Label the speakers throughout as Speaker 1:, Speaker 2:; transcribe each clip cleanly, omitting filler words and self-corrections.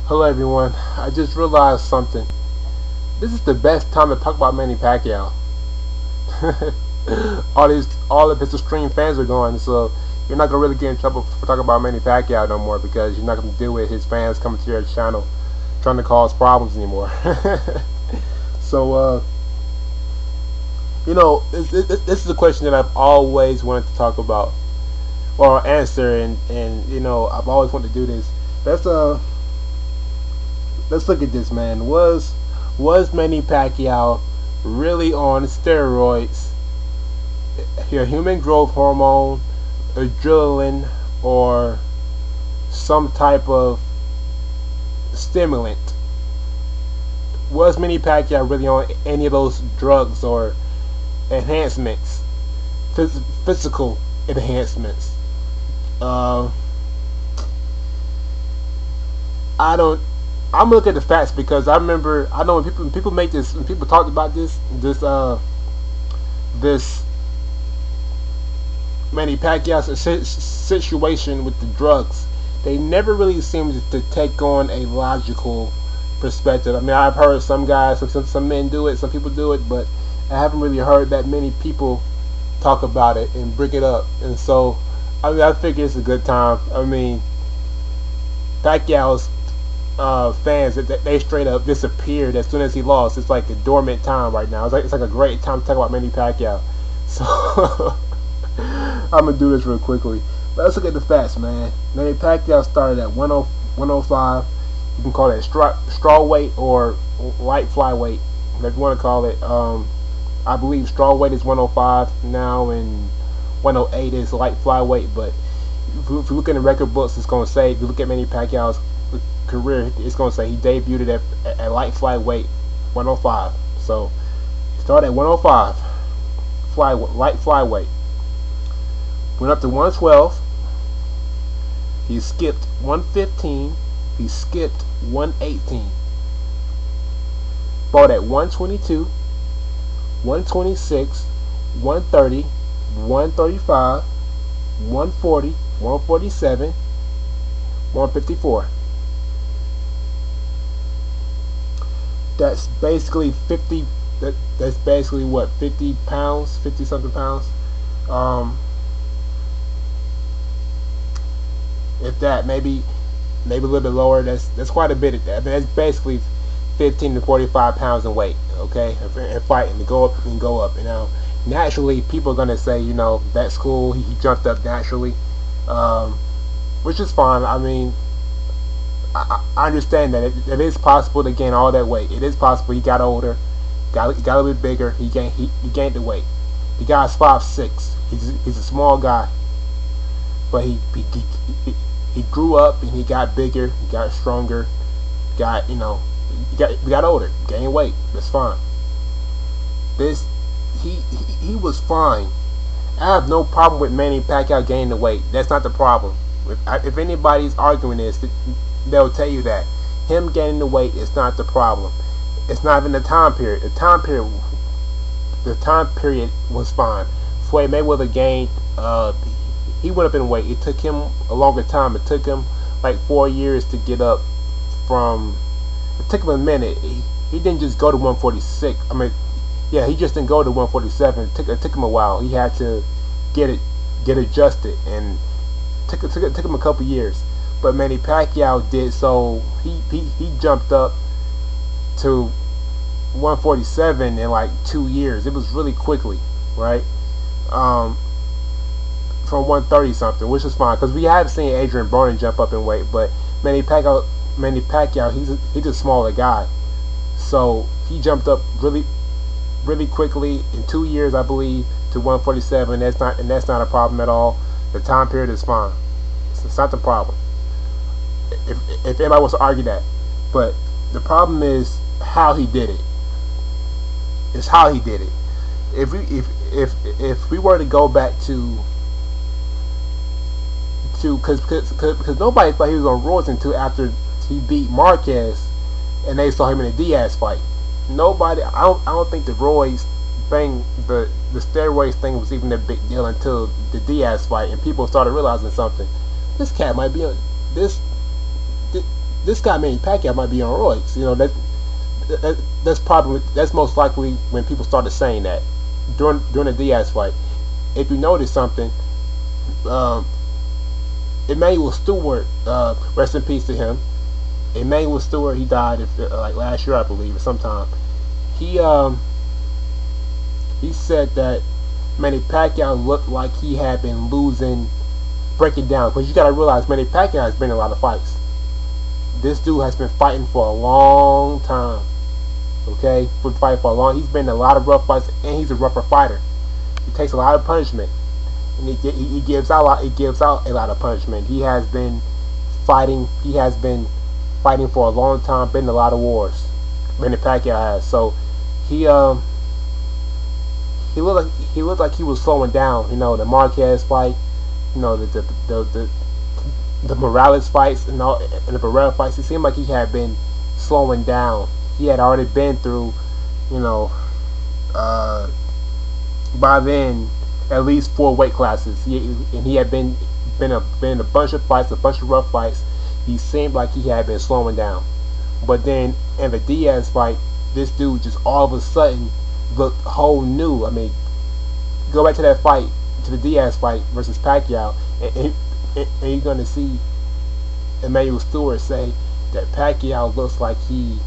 Speaker 1: Hello everyone. I just realized something. This is the best time to talk about Manny Pacquiao. all of his extreme fans are going, so you're not gonna really get in trouble for talking about Manny Pacquiao no more because you're not gonna deal with his fans coming to your channel trying to cause problems anymore. So this is a question that I've always wanted to talk about or answer, and I've always wanted to do this. Let's let's look at this, man. Was Manny Pacquiao really on steroids, human growth hormone, adrenaline, or some type of stimulant? Was Manny Pacquiao really on any of those drugs or enhancements, physical enhancements? I don't. I'm gonna look at the facts because I know when people make this, when people talked about this Manny Pacquiao situation with the drugs, they never really seemed to take on a logical perspective. I mean, I've heard some guys, some men do it, some people do it, but I haven't really heard that many people talk about it and bring it up. And so, I mean, I figure it's a good time. I mean, Pacquiao's fans, they straight up disappeared as soon as he lost. It's like a dormant time right now. It's like a great time to talk about Manny Pacquiao. So I'm gonna do this real quickly. But let's look at the facts, man. Manny Pacquiao started at 105. You can call it straw weight or light flyweight, whatever you want to call it. I believe straw weight is 105 now, and 108 is light flyweight. But if you look in the record books, it's gonna say, if you look at Manny Pacquiao's career, it's gonna say he debuted at light flyweight 105. So he started at 105 light flyweight, went up to 112. He skipped 115. He skipped 118. Fought at 122, 126, 130, 135, 140, 147, 154. That's basically 50. That's basically what, 50 pounds, 50 something pounds. If that, maybe a little bit lower. That's quite a bit. I mean, that's basically 15 to 45 pounds in weight. Okay, and fighting to go up and go up. Naturally, people are gonna say, that's cool. He jumped up naturally, which is fine. I mean, I understand that it is possible to gain all that weight. It is possible. He got older, got a little bit bigger. He gained the weight. The guy's 5'6". He's a small guy, but he grew up and he got bigger. He got stronger. He got older. Gained weight. That's fine. He was fine. I have no problem with Manny Pacquiao gaining the weight. That's not the problem. If anybody's arguing this, they'll tell you that him gaining the weight is not the problem. It's not even the time period. The time period was fine. Floyd Mayweather gained. He went up in weight. It took him a longer time. It took him like 4 years to get up from. It took him a minute. He didn't just go to 146. I mean, yeah, he just didn't go to 147. It took him a while. He had to get adjusted, and took him a couple years. But Manny Pacquiao did, so he jumped up to 147 in like 2 years. It was really quickly, right? From 130 something, which is fine because we have seen Adrian Broner jump up in weight, but Manny Pacquiao, he's a smaller guy, so he jumped up really quickly in 2 years, I believe, to 147. That's not a problem at all. The time period is fine. It's not the problem. If anybody wants to argue that, but the problem is how he did it. It's how he did it. If we were to go back to because nobody thought he was on Roids until after he beat Marquez and they saw him in a Diaz fight. Nobody, I don't think the Roids thing, the steroids thing was even a big deal until the Diaz fight, and people started realizing something. This cat might be on this this guy Manny Pacquiao might be on roids. You know, that's most likely when people started saying that during the Diaz fight. If you notice something, um, Emmanuel Stewart, rest in peace to him. Emmanuel Stewart, he died like last year, I believe, or sometime. He he said that Manny Pacquiao looked like he had been losing, breaking down. Because you got to realize Manny Pacquiao has been in a lot of fights. This dude has been fighting for a long time. Okay, been fighting for a long. He's been in a lot of rough fights, and he's a rougher fighter. He takes a lot of punishment, and he gives out a lot. He gives out a lot of punishment. He has been fighting. He has been fighting for a long time. Been in a lot of wars. Manny Pacquiao has. So he he looked like he was slowing down. You know, the Marquez fight. You know, the Morales fights and the Barrera fights. It seemed like he had been slowing down. He had already been through, you know, by then at least 4 weight classes. He had been in a bunch of fights, a bunch of rough fights. He seemed like he had been slowing down. But then in the Diaz fight, this dude just all of a sudden looked whole new. I mean, go back to that fight, to the Diaz fight versus Pacquiao, and you're going to see Emmanuel Stewart say that Pacquiao looks like he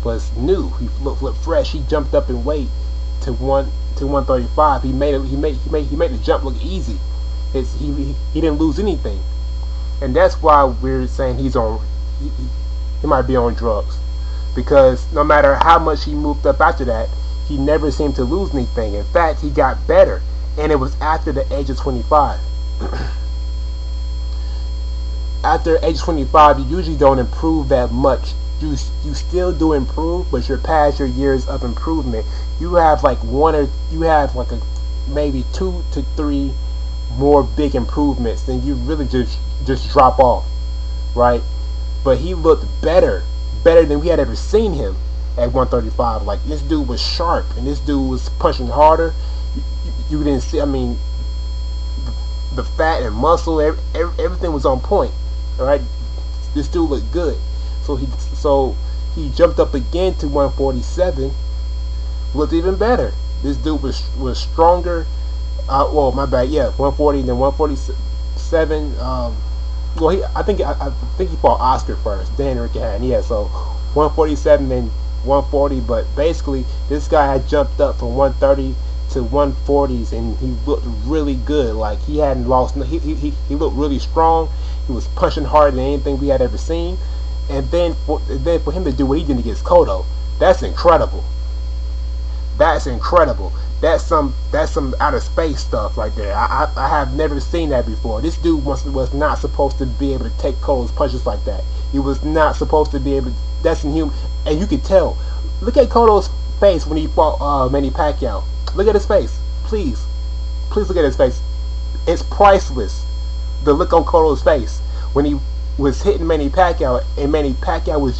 Speaker 1: was new. He looked fresh. He jumped up in weight to 135. He made the jump look easy. He didn't lose anything, and that's why we're saying he might be on drugs, because no matter how much he moved up after that, he never seemed to lose anything. In fact, he got better, and it was after the age of 25. After age 25, you usually don't improve that much. You still do improve, but you're past your years of improvement. You have like maybe 2 to 3 more big improvements, then you really just drop off, right? But he looked better than we had ever seen him at 135. Like, this dude was sharp, and this dude was punching harder. You didn't see, I mean, the fat and muscle, everything was on point. All right, this dude looked good. So he jumped up again to 147, looked even better. This dude was stronger. Well, my bad. Yeah, 140, then 147. Well, I think he fought Oscar first, then Ricky Hatton. Yeah, so 147 then 140. But basically, this guy had jumped up from 130 to 140s, and he looked really good. Like, he hadn't lost. He looked really strong. He was punching harder than anything we had ever seen. And then for him to do what he did against Cotto, that's incredible. That's incredible. That's some outer space stuff right there. I have never seen that before. This dude was not supposed to be able to take Cotto's punches like that. He was not supposed to be able to. That's inhuman. And you could tell. Look at Cotto's face when he fought Manny Pacquiao. Look at his face. Please look at his face. It's priceless. The look on Cotto's face when he was hitting Manny Pacquiao, and Manny Pacquiao was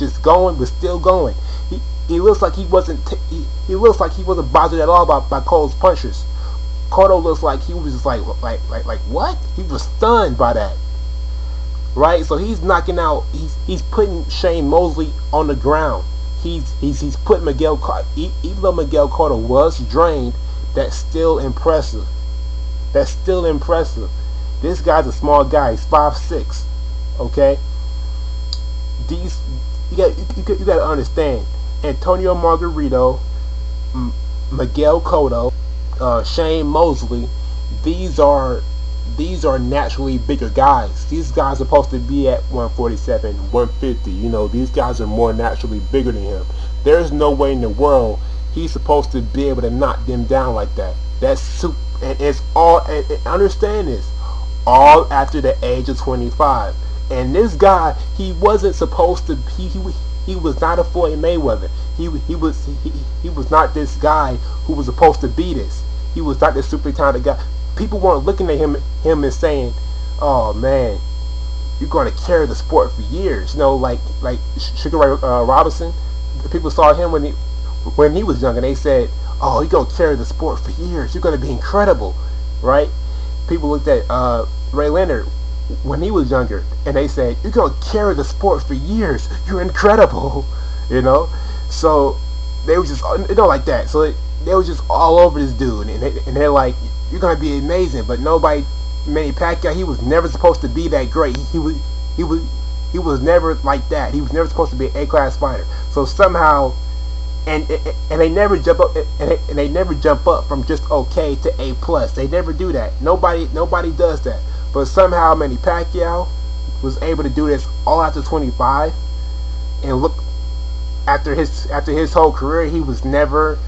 Speaker 1: still going. He looks like he wasn't bothered at all by Cotto's punches. Cotto looks like he was just like what? He was stunned by that. Right? So he's knocking out. He's putting Shane Mosley on the ground. He's putting Miguel. Even though Miguel Cotto was drained, that's still impressive. This guy's a small guy. He's 5'6". Okay. You got to understand. Antonio Margarito, Miguel Cotto, Shane Mosley. These are naturally bigger guys. These guys are supposed to be at 147, 150. You know, these guys are more naturally bigger than him. There's no way in the world he's supposed to be able to knock them down like that. And it's all. And understand this. All after the age of 25. And this guy, he wasn't supposed to. He was not a Floyd Mayweather. He was not this guy who was supposed to be this. He was not this super talented guy. People weren't looking at him and saying, "Oh man, you're going to carry the sport for years." You know, like Sugar Ray Robinson. People saw him when he was young, and they said, "Oh, you're going to carry the sport for years. You're going to be incredible," right? People looked at Ray Leonard when he was younger, and they said, "You're gonna carry the sport for years. You're incredible," you know. So they was just, like that. So they was just all over this dude, and they're like, "You're gonna be amazing," but nobody, Manny Pacquiao, he was never supposed to be that great. He was never like that. He was never supposed to be an A-class fighter. So somehow, and they never jump up, and they never jump up from just okay to A plus. They never do that. Nobody does that. But somehow Manny Pacquiao was able to do this all after 25, and look, after his whole career, he was never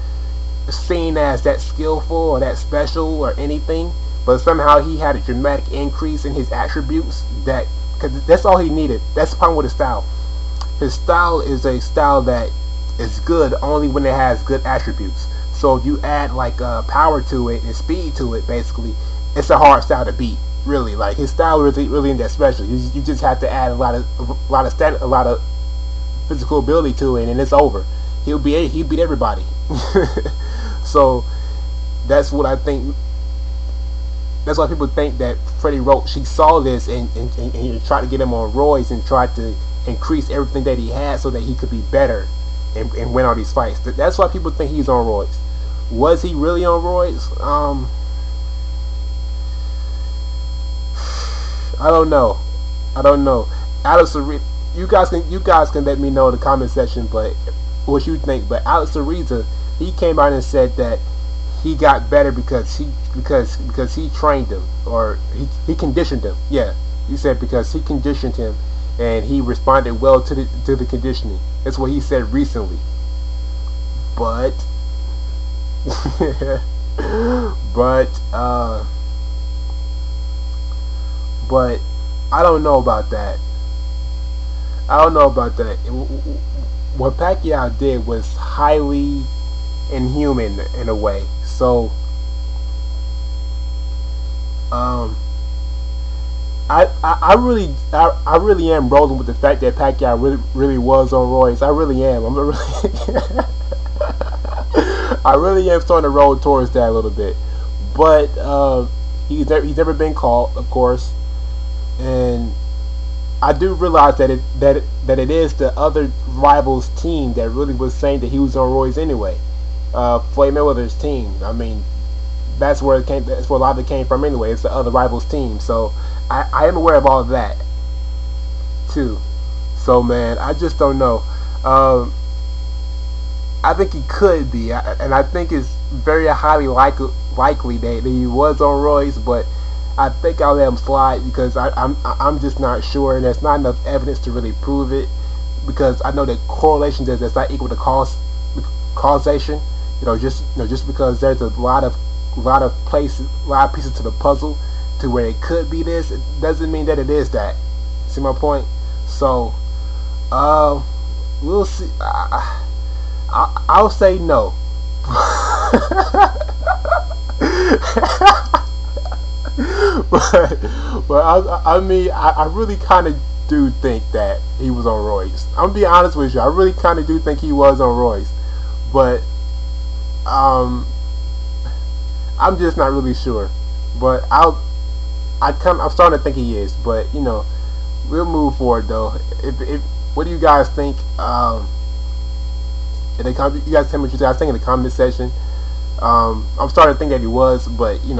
Speaker 1: seen as that skillful or that special or anything. But somehow he had a dramatic increase in his attributes, that, because that's all he needed. That's the problem with his style. His style is a style that is good only when it has good attributes. So if you add like power to it and speed to it, basically, it's a hard style to beat. Really, like, his style really isn't that special. You just have to add a lot of physical ability to it, and it's over. He'll beat everybody. So that's what I think. That's why people think that Freddie Roach, he saw this and tried to get him on roids and tried to increase everything that he had so that he could be better and win all these fights. That's why people think he's on roids. Was he really on roids? I don't know. Alex, you guys can let me know in the comment section, but what you think. But Alex Ariza, he came out and said that he got better because he trained him, or he conditioned him. Yeah, he said because he conditioned him and he responded well to the conditioning. That's what he said recently. But but I don't know about that. What Pacquiao did was highly inhuman in a way. So I really am rolling with the fact that Pacquiao really was on roids. I really am. I really am starting to roll towards that a little bit. But he's never been caught, of course, and I do realize that it is the other rival's team that really was saying that he was on roids anyway. Floyd Mayweather's team. I mean, that's where it came. That's where a lot of it came from anyway. It's the other rival's team. So I am aware of all of that too. So man, I just don't know. I think he could be, and I think it's very highly likely that he was on roids, but I think I'll let him slide because I'm just not sure, and there's not enough evidence to really prove it. Because I know that correlation does not equal to causation. Just because there's a lot of pieces to the puzzle to where it could be this, it doesn't mean that it is that. See my point? So we'll see. I'll say no. but I mean, I really kind of do think that he was on roids. I'm gonna be honest with you. I really kind of do think he was on roids, but I'm just not really sure. But I'm starting to think he is. But we'll move forward though. What do you guys think? You guys tell me what you guys think in the comment section. I'm starting to think that he was, but you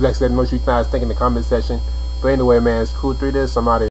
Speaker 1: guys let me know what you guys think in the comment section. But anyway, man, it's cool 3 this. I'm out of here.